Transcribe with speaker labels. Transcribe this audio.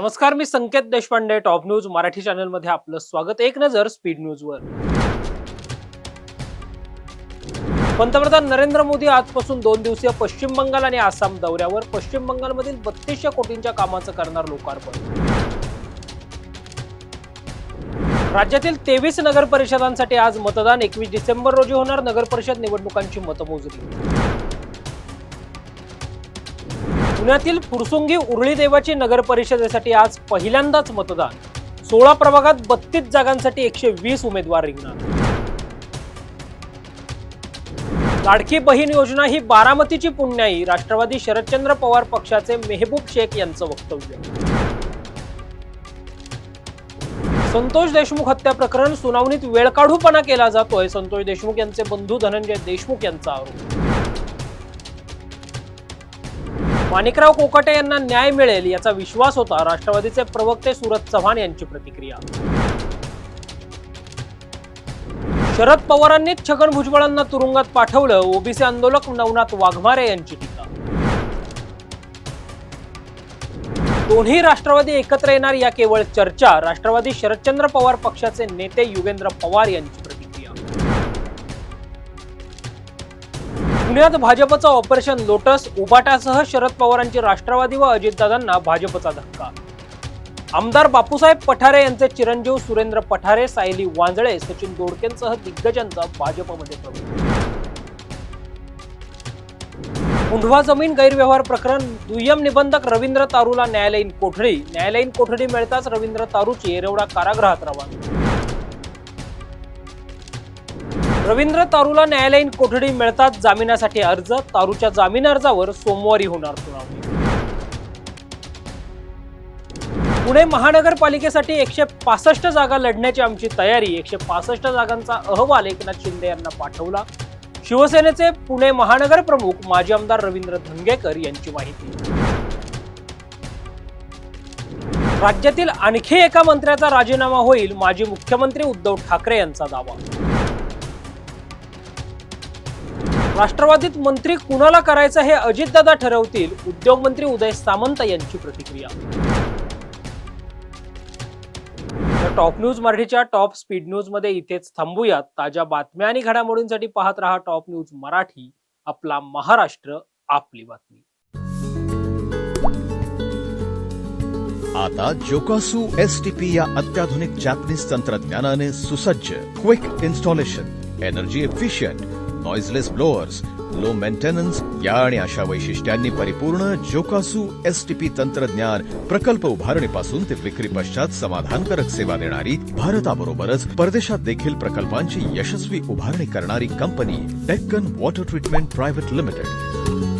Speaker 1: नमस्कार, मी Sanket Deshpande. Top news Marathi channel मध्ये आपलं स्वागत. एक नजर स्पीड न्यूज वर. पंतप्रधान नरेंद्र मोदी आजपासून 2 दिवसीय पश्चिम बंगाल आणि आसाम दौऱ्यावर. पश्चिम बंगालमधील 3200 कोटींच्या कामाचं करणार लोकार्पण. राज्यातील 23 नगर परिषदांसाठी आज मतदान. 21 डिसेंबर रोजी होणार नगर परिषद निवडणुकांची मतमोजणी. पुण्यातील फुरसुंगी उरळी देवाची नगर परिषदेसाठी आज पहिल्यांदाच मतदान. 16 प्रभागात 32 जागांसाठी 120 उमेदवार रिंगणार. लाडकी बहीण योजना ही बारामतीची पुण्याई. राष्ट्रवादी शरदचंद्र पवार पक्षाचे मेहबूब शेख यांचं वक्तव्य. संतोष देशमुख हत्या प्रकरण सुनावणीत वेळकाढूपणा केला जातोय. संतोष देशमुख यांचे बंधू धनंजय देशमुख यांचा आरोप. माणिकराव कोकाटे यांना न्याय मिळेल याचा विश्वास होता. राष्ट्रवादीचे प्रवक्ते सूरज चव्हाण यांची प्रतिक्रिया. शरद पवारांनीच छगन भुजबळांना तुरुंगात पाठवलं. ओबीसी आंदोलक नवनाथ वाघमारे यांची टीका. दोन्ही राष्ट्रवादी एकत्र येणार या केवळ चर्चा. राष्ट्रवादी शरदचंद्र पवार पक्षाचे नेते युगेंद्र पवार यांची प्रतिक्रिया. पुण्यात भाजपचं ऑपरेशन लोटस. उबाटासह शरद पवारांची राष्ट्रवादी व अजितदादांना भाजपचा धक्का. आमदार बापूसाहेब पठारे यांचे चिरंजीव सुरेंद्र पठारे, सायली वांजळे, सचिन दोडकेंसह दिग्गजांचा भाजपमध्ये प्रवेश. मुंढवा जमीन गैरव्यवहार प्रकरण. दुय्यम निबंधक रवींद्र तारूला न्यायालयीन कोठडी. न्यायालयीन कोठडी मिळताच रवींद्र तारूची येरवडा कारागृहात रवाना. रवींद्र तारूला न्यायालयीन कोठडी मिळताच जामिनासाठी अर्ज. तारूच्या जामीन अर्जावर सोमवारी होणार सुनावणी. पुणे महानगरपालिकेसाठी 165 जागा लढण्याची आमची तयारी. 165 जागांचा अहवाल एकनाथ शिंदे यांना पाठवला. शिवसेनेचे पुणे महानगर प्रमुख माजी आमदार रवींद्र धंगेकर यांची माहिती. राज्यातील आणखी एका मंत्र्याचा राजीनामा होईल. माजी मुख्यमंत्री उद्धव ठाकरे यांचा दावा. राष्ट्रवादीत मंत्री कुणाला करायचं हे अजितदादा ठरवतील. उद्योगमंत्री उदय सामंत यांची प्रतिक्रिया. टॉप न्यूज मराठीच्या टॉप स्पीड न्यूज मध्ये इथेच थांबूयात. ताज्या बातम्या आणि घडामोडींसाठी पाहत रहा टॉप न्यूज मराठी. आपला महाराष्ट्र, आपली बातमी.
Speaker 2: आता जोकासू एसटीपी या अत्याधुनिक जॅपनीज तंत्रज्ञानाने सुसज्ज, quick installation, energy efficient, noiseless blowers, low maintenance या आणि अशा वैशिष्ट्यांनी परिपूर्ण जोकासू एसटीपी तंत्रज्ञान प्रकल्प उभारणीपासून ते विक्री पश्चात समाधानकारक सेवा देणारी, भारताबरोबरच परदेशात देखील प्रकल्पांची यशस्वी उभारणी करणारी company Deccan water treatment private limited.